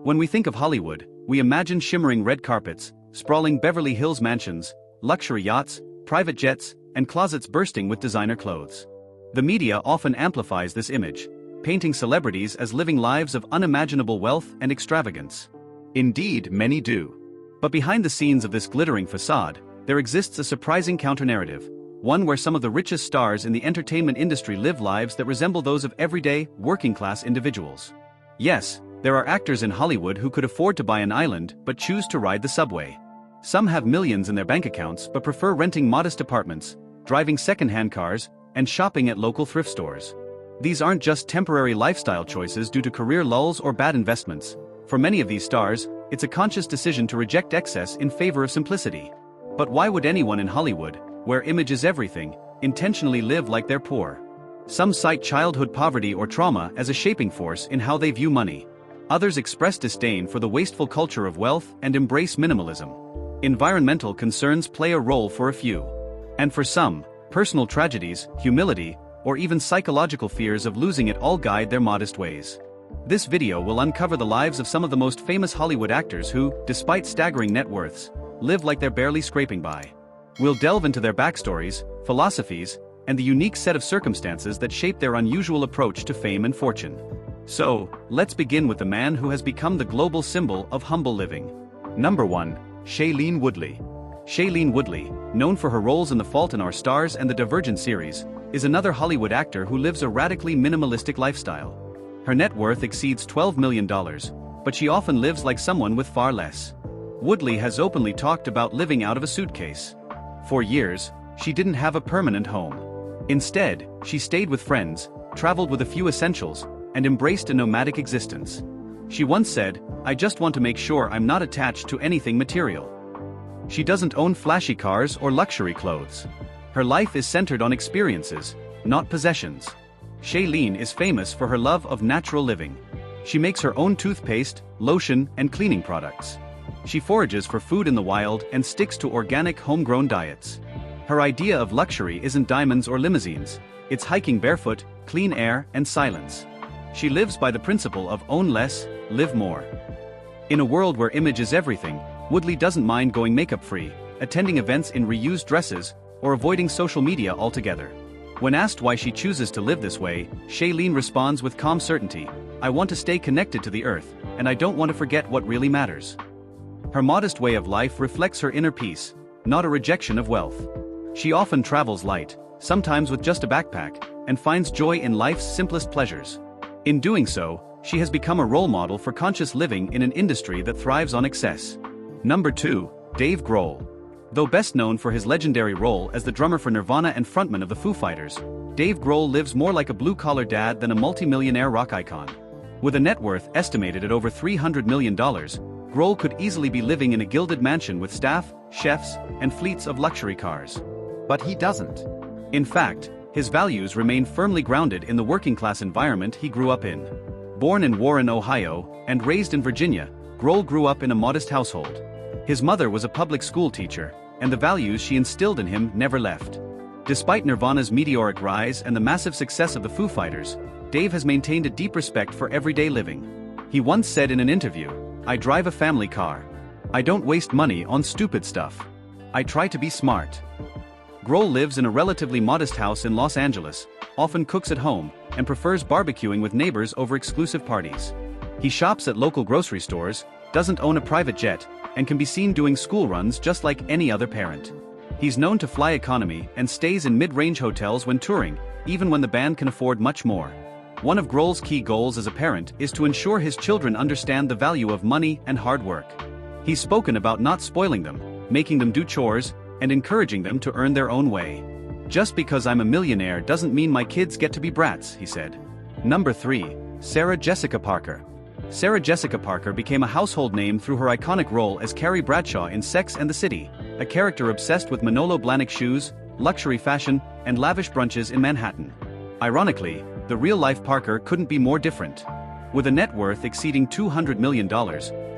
When we think of Hollywood, we imagine shimmering red carpets, sprawling Beverly Hills mansions, luxury yachts, private jets, and closets bursting with designer clothes. The media often amplifies this image, painting celebrities as living lives of unimaginable wealth and extravagance. Indeed, many do. But behind the scenes of this glittering facade, there exists a surprising counter-narrative, one where some of the richest stars in the entertainment industry live lives that resemble those of everyday, working-class individuals. Yes, there are actors in Hollywood who could afford to buy an island but choose to ride the subway. Some have millions in their bank accounts but prefer renting modest apartments, driving second-hand cars, and shopping at local thrift stores. These aren't just temporary lifestyle choices due to career lulls or bad investments. For many of these stars, it's a conscious decision to reject excess in favor of simplicity. But why would anyone in Hollywood, where image is everything, intentionally live like they're poor? Some cite childhood poverty or trauma as a shaping force in how they view money. Others express disdain for the wasteful culture of wealth and embrace minimalism. Environmental concerns play a role for a few. And for some, personal tragedies, humility, or even psychological fears of losing it all guide their modest ways. This video will uncover the lives of some of the most famous Hollywood actors who, despite staggering net worths, live like they're barely scraping by. We'll delve into their backstories, philosophies, and the unique set of circumstances that shape their unusual approach to fame and fortune. So, let's begin with the man who has become the global symbol of humble living. Number 1. Shailene Woodley. Shailene Woodley, known for her roles in The Fault in Our Stars and the Divergent series, is another Hollywood actor who lives a radically minimalistic lifestyle. Her net worth exceeds $12 million, but she often lives like someone with far less. Woodley has openly talked about living out of a suitcase. For years, she didn't have a permanent home. Instead, she stayed with friends, traveled with a few essentials, and embraced a nomadic existence. She once said, "I just want to make sure I'm not attached to anything material." She doesn't own flashy cars or luxury clothes. Her life is centered on experiences, not possessions. Shailene is famous for her love of natural living. She makes her own toothpaste, lotion, and cleaning products. She forages for food in the wild and sticks to organic homegrown diets. Her idea of luxury isn't diamonds or limousines, it's hiking barefoot, clean air, and silence. She lives by the principle of own less, live more. In a world where image is everything, Woodley doesn't mind going makeup-free, attending events in reused dresses, or avoiding social media altogether. When asked why she chooses to live this way, Shailene responds with calm certainty, "I want to stay connected to the earth, and I don't want to forget what really matters." Her modest way of life reflects her inner peace, not a rejection of wealth. She often travels light, sometimes with just a backpack, and finds joy in life's simplest pleasures. In doing so, she has become a role model for conscious living in an industry that thrives on excess. Number 2. Dave Grohl. Though best known for his legendary role as the drummer for Nirvana and frontman of the Foo Fighters, Dave Grohl lives more like a blue-collar dad than a multi-millionaire rock icon. With a net worth estimated at over $300 million, Grohl could easily be living in a gilded mansion with staff, chefs, and fleets of luxury cars. But he doesn't. In fact, his values remain firmly grounded in the working-class environment he grew up in. Born in Warren, Ohio, and raised in Virginia, Grohl grew up in a modest household. His mother was a public school teacher, and the values she instilled in him never left. Despite Nirvana's meteoric rise and the massive success of the Foo Fighters, Dave has maintained a deep respect for everyday living. He once said in an interview, "I drive a family car. I don't waste money on stupid stuff. I try to be smart." Grohl lives in a relatively modest house in Los Angeles, often cooks at home, and prefers barbecuing with neighbors over exclusive parties. He shops at local grocery stores, doesn't own a private jet, and can be seen doing school runs just like any other parent. He's known to fly economy and stays in mid-range hotels when touring, even when the band can afford much more. One of Grohl's key goals as a parent is to ensure his children understand the value of money and hard work. He's spoken about not spoiling them, making them do chores, and encouraging them to earn their own way. "Just because I'm a millionaire doesn't mean my kids get to be brats," he said. Number 3. Sarah Jessica Parker. Sarah Jessica Parker became a household name through her iconic role as Carrie Bradshaw in Sex and the City, a character obsessed with Manolo Blahnik shoes, luxury fashion, and lavish brunches in Manhattan. Ironically, the real-life Parker couldn't be more different. With a net worth exceeding $200 million,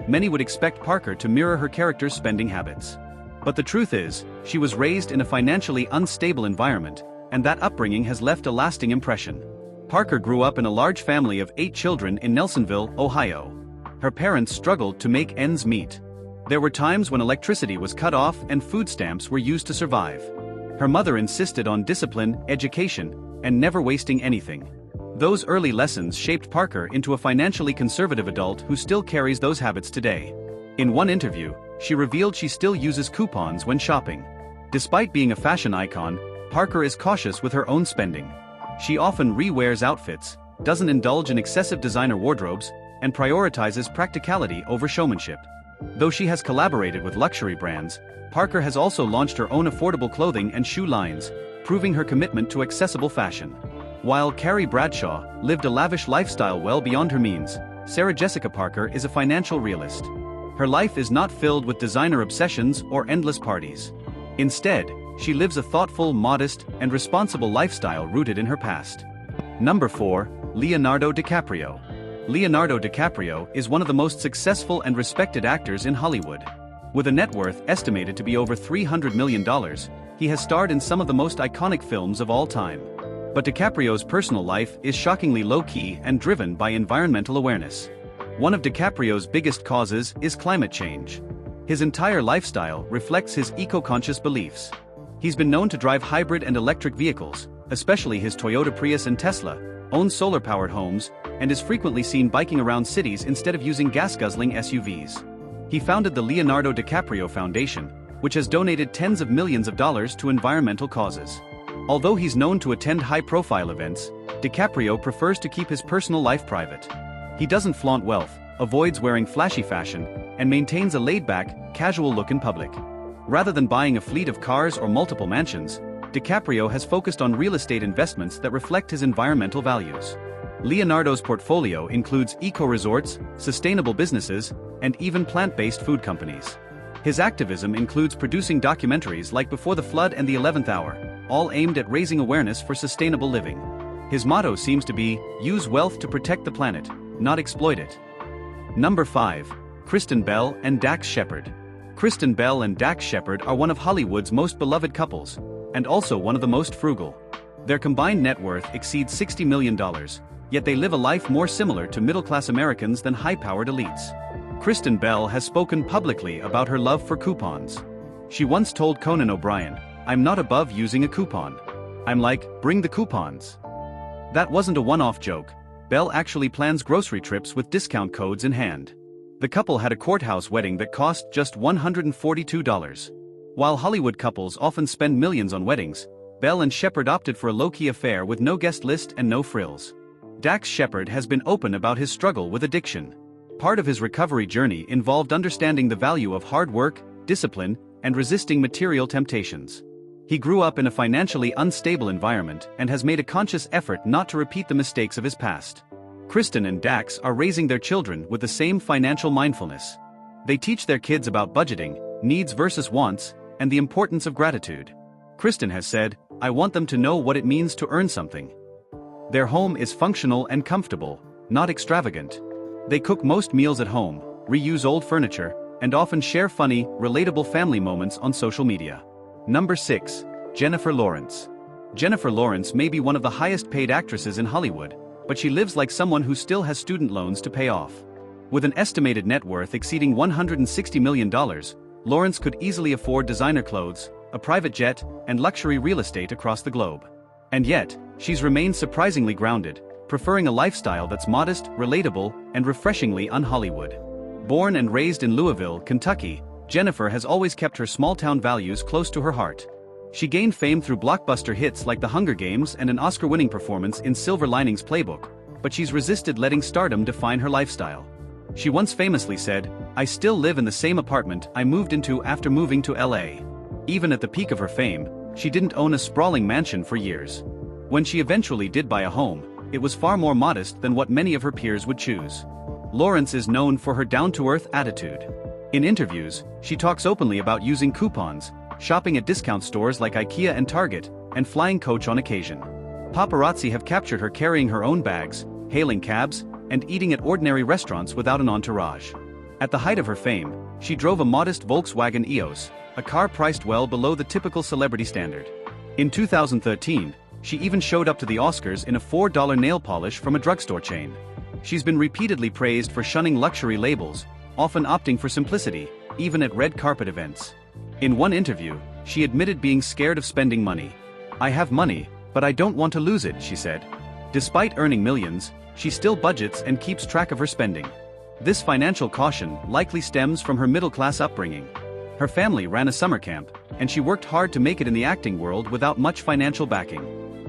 many would expect Parker to mirror her character's spending habits. But the truth is, she was raised in a financially unstable environment, and that upbringing has left a lasting impression. Parker grew up in a large family of 8 children in Nelsonville, Ohio. Her parents struggled to make ends meet. There were times when electricity was cut off and food stamps were used to survive. Her mother insisted on discipline, education, and never wasting anything. Those early lessons shaped Parker into a financially conservative adult who still carries those habits today. In one interview, she revealed she still uses coupons when shopping. Despite being a fashion icon, Parker is cautious with her own spending. She often re-wears outfits, doesn't indulge in excessive designer wardrobes, and prioritizes practicality over showmanship. Though she has collaborated with luxury brands, Parker has also launched her own affordable clothing and shoe lines, proving her commitment to accessible fashion. While Carrie Bradshaw lived a lavish lifestyle well beyond her means, Sarah Jessica Parker is a financial realist. Her life is not filled with designer obsessions or endless parties. Instead, she lives a thoughtful, modest, and responsible lifestyle rooted in her past. Number 4. Leonardo DiCaprio. Leonardo DiCaprio is one of the most successful and respected actors in Hollywood. With a net worth estimated to be over $300 million, he has starred in some of the most iconic films of all time. But DiCaprio's personal life is shockingly low-key and driven by environmental awareness. One of DiCaprio's biggest causes is climate change. His entire lifestyle reflects his eco-conscious beliefs. He's been known to drive hybrid and electric vehicles, especially his Toyota Prius and Tesla, owns solar-powered homes, and is frequently seen biking around cities instead of using gas-guzzling SUVs. He founded the Leonardo DiCaprio Foundation, which has donated tens of millions of dollars to environmental causes. Although he's known to attend high-profile events, DiCaprio prefers to keep his personal life private. He doesn't flaunt wealth, avoids wearing flashy fashion, and maintains a laid-back, casual look in public. Rather than buying a fleet of cars or multiple mansions, DiCaprio has focused on real estate investments that reflect his environmental values. Leonardo's portfolio includes eco-resorts, sustainable businesses, and even plant-based food companies. His activism includes producing documentaries like Before the Flood and The 11th Hour, all aimed at raising awareness for sustainable living. His motto seems to be, use wealth to protect the planet, not exploit it. Number 5. Kristen Bell and Dax Shepard. Kristen Bell and Dax Shepard are one of Hollywood's most beloved couples, and also one of the most frugal. Their combined net worth exceeds $60 million, yet they live a life more similar to middle-class Americans than high-powered elites. Kristen Bell has spoken publicly about her love for coupons. She once told Conan O'Brien, "I'm not above using a coupon. I'm like, bring the coupons." That wasn't a one-off joke. Bell actually plans grocery trips with discount codes in hand. The couple had a courthouse wedding that cost just $142. While Hollywood couples often spend millions on weddings, Bell and Shepard opted for a low-key affair with no guest list and no frills. Dax Shepard has been open about his struggle with addiction. Part of his recovery journey involved understanding the value of hard work, discipline, and resisting material temptations. He grew up in a financially unstable environment and has made a conscious effort not to repeat the mistakes of his past. Kristen and Dax are raising their children with the same financial mindfulness. They teach their kids about budgeting, needs versus wants, and the importance of gratitude. Kristen has said, "I want them to know what it means to earn something." Their home is functional and comfortable, not extravagant. They cook most meals at home, reuse old furniture, and often share funny, relatable family moments on social media. Number 6. Jennifer Lawrence. Jennifer Lawrence may be one of the highest-paid actresses in Hollywood, but she lives like someone who still has student loans to pay off. With an estimated net worth exceeding $160 million, Lawrence could easily afford designer clothes, a private jet, and luxury real estate across the globe. And yet, she's remained surprisingly grounded, preferring a lifestyle that's modest, relatable, and refreshingly un-Hollywood. Born and raised in Louisville, Kentucky, Jennifer has always kept her small-town values close to her heart. She gained fame through blockbuster hits like The Hunger Games and an Oscar-winning performance in Silver Linings Playbook, but she's resisted letting stardom define her lifestyle. She once famously said, "I still live in the same apartment I moved into after moving to LA." Even at the peak of her fame, she didn't own a sprawling mansion for years. When she eventually did buy a home, it was far more modest than what many of her peers would choose. Lawrence is known for her down-to-earth attitude. In interviews, she talks openly about using coupons, shopping at discount stores like IKEA and Target, and flying coach on occasion. Paparazzi have captured her carrying her own bags, hailing cabs, and eating at ordinary restaurants without an entourage. At the height of her fame, she drove a modest Volkswagen EOS, a car priced well below the typical celebrity standard. In 2013, she even showed up to the Oscars in a $4 nail polish from a drugstore chain. She's been repeatedly praised for shunning luxury labels, often opting for simplicity, even at red carpet events. In one interview, she admitted being scared of spending money. "I have money, but I don't want to lose it," she said. Despite earning millions, she still budgets and keeps track of her spending. This financial caution likely stems from her middle-class upbringing. Her family ran a summer camp, and she worked hard to make it in the acting world without much financial backing.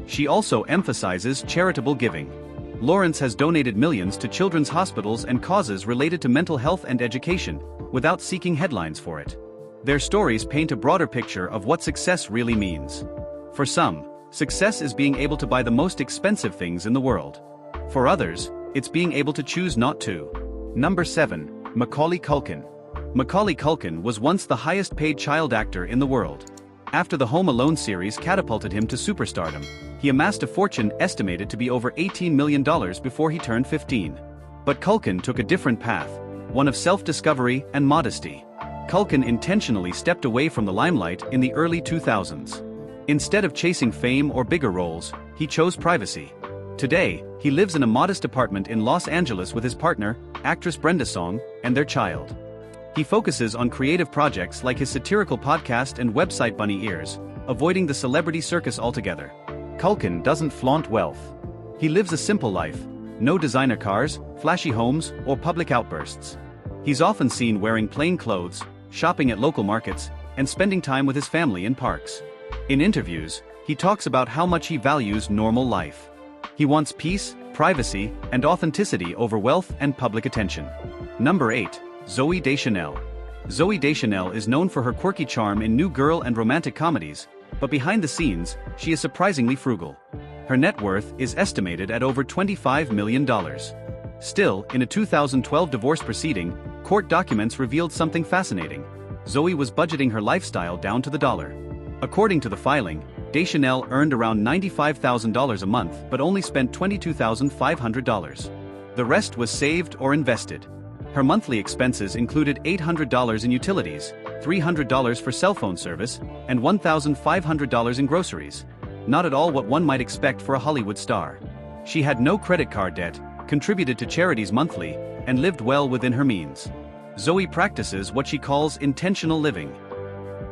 She also emphasizes charitable giving. Lawrence has donated millions to children's hospitals and causes related to mental health and education, without seeking headlines for it. Their stories paint a broader picture of what success really means. For some, success is being able to buy the most expensive things in the world. For others, it's being able to choose not to. Number 7. Macaulay Culkin. Macaulay Culkin was once the highest-paid child actor in the world. After the Home Alone series catapulted him to superstardom, he amassed a fortune estimated to be over $18 million before he turned 15. But Culkin took a different path, one of self-discovery and modesty. Culkin intentionally stepped away from the limelight in the early 2000s. Instead of chasing fame or bigger roles, he chose privacy. Today, he lives in a modest apartment in Los Angeles with his partner, actress Brenda Song, and their child. He focuses on creative projects like his satirical podcast and website Bunny Ears, avoiding the celebrity circus altogether. Culkin doesn't flaunt wealth. He lives a simple life, no designer cars, flashy homes, or public outbursts. He's often seen wearing plain clothes, shopping at local markets, and spending time with his family in parks. In interviews, he talks about how much he values normal life. He wants peace, privacy, and authenticity over wealth and public attention. Number 8. Zooey Deschanel. Zooey Deschanel is known for her quirky charm in new girl and romantic comedies, but behind the scenes, she is surprisingly frugal. Her net worth is estimated at over $25 million. Still, in a 2012 divorce proceeding, court documents revealed something fascinating. Zooey was budgeting her lifestyle down to the dollar. According to the filing, Deschanel earned around $95,000 a month but only spent $22,500. The rest was saved or invested. Her monthly expenses included $800 in utilities, $300 for cell phone service, and $1,500 in groceries. Not at all what one might expect for a Hollywood star. She had no credit card debt, contributed to charities monthly, and lived well within her means. Zooey practices what she calls intentional living.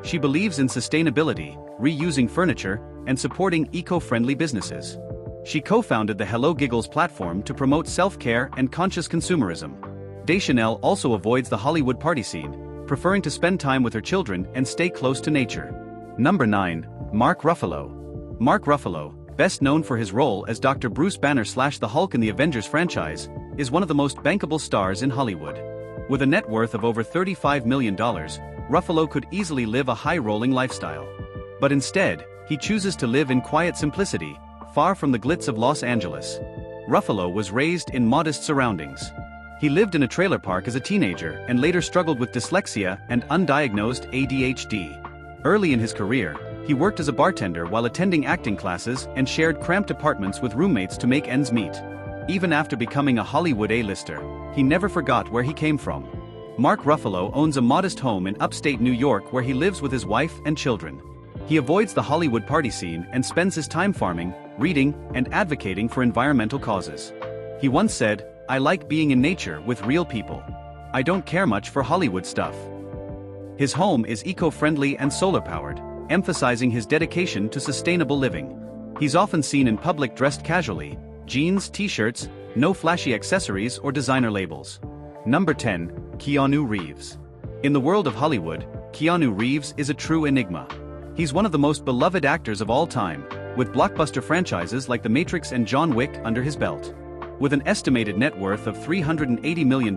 She believes in sustainability, reusing furniture, and supporting eco-friendly businesses. She co-founded the Hello Giggles platform to promote self-care and conscious consumerism. Deschanel also avoids the Hollywood party scene, preferring to spend time with her children and stay close to nature. Number 9. Mark Ruffalo. Mark Ruffalo, best known for his role as Dr. Bruce Banner / the Hulk in the Avengers franchise, is one of the most bankable stars in Hollywood. With a net worth of over $35 million, Ruffalo could easily live a high-rolling lifestyle. But instead, he chooses to live in quiet simplicity, far from the glitz of Los Angeles. Ruffalo was raised in modest surroundings. He lived in a trailer park as a teenager and later struggled with dyslexia and undiagnosed ADHD. Early in his career, he worked as a bartender while attending acting classes and shared cramped apartments with roommates to make ends meet. Even after becoming a Hollywood A-lister, he never forgot where he came from. Mark Ruffalo owns a modest home in upstate New York where he lives with his wife and children. He avoids the Hollywood party scene and spends his time farming, reading, and advocating for environmental causes. He once said, "I like being in nature with real people. I don't care much for Hollywood stuff." His home is eco-friendly and solar-powered, emphasizing his dedication to sustainable living. He's often seen in public dressed casually, jeans, t-shirts, no flashy accessories or designer labels. Number 10. Keanu Reeves. In the world of Hollywood, Keanu Reeves is a true enigma. He's one of the most beloved actors of all time, with blockbuster franchises like The Matrix and John Wick under his belt. With an estimated net worth of $380 million,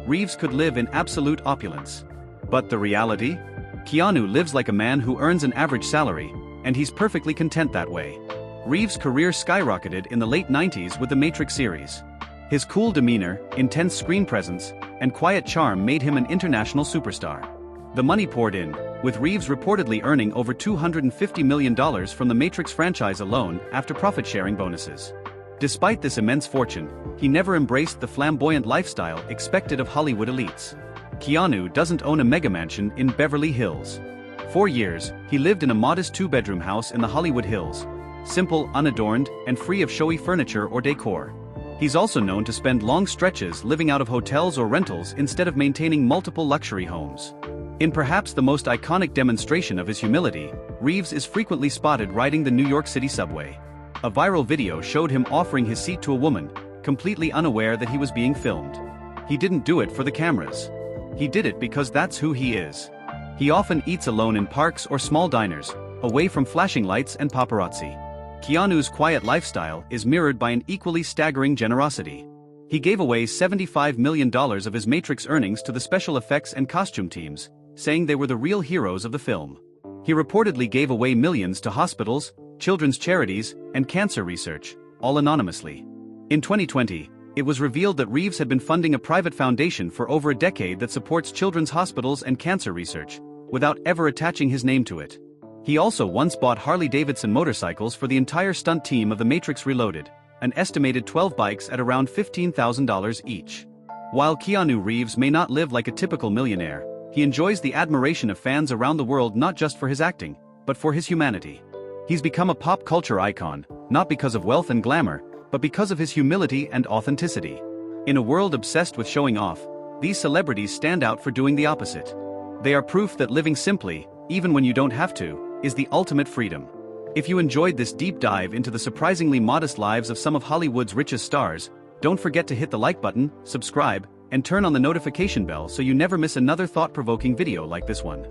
Reeves could live in absolute opulence. But the reality? Keanu lives like a man who earns an average salary, and he's perfectly content that way. Reeves' career skyrocketed in the late 90s with the Matrix series. His cool demeanor, intense screen presence, and quiet charm made him an international superstar. The money poured in, with Reeves reportedly earning over $250 million from the Matrix franchise alone after profit-sharing bonuses. Despite this immense fortune, he never embraced the flamboyant lifestyle expected of Hollywood elites. Keanu doesn't own a mega-mansion in Beverly Hills. For years, he lived in a modest two-bedroom house in the Hollywood Hills, simple, unadorned, and free of showy furniture or decor. He's also known to spend long stretches living out of hotels or rentals instead of maintaining multiple luxury homes. In perhaps the most iconic demonstration of his humility, Reeves is frequently spotted riding the New York City subway. A viral video showed him offering his seat to a woman, completely unaware that he was being filmed. He didn't do it for the cameras. He did it because that's who he is. He often eats alone in parks or small diners, away from flashing lights and paparazzi. Keanu's quiet lifestyle is mirrored by an equally staggering generosity. He gave away $75 million of his Matrix earnings to the special effects and costume teams, saying they were the real heroes of the film. He reportedly gave away millions to hospitals, children's charities, and cancer research, all anonymously. In 2020, it was revealed that Reeves had been funding a private foundation for over a decade that supports children's hospitals and cancer research, without ever attaching his name to it. He also once bought Harley-Davidson motorcycles for the entire stunt team of The Matrix Reloaded, an estimated 12 bikes at around $15,000 each. While Keanu Reeves may not live like a typical millionaire, he enjoys the admiration of fans around the world not just for his acting, but for his humanity. He's become a pop culture icon, not because of wealth and glamour, but because of his humility and authenticity. In a world obsessed with showing off, these celebrities stand out for doing the opposite. They are proof that living simply, even when you don't have to, is the ultimate freedom. If you enjoyed this deep dive into the surprisingly modest lives of some of Hollywood's richest stars, don't forget to hit the like button, subscribe, and turn on the notification bell so you never miss another thought-provoking video like this one.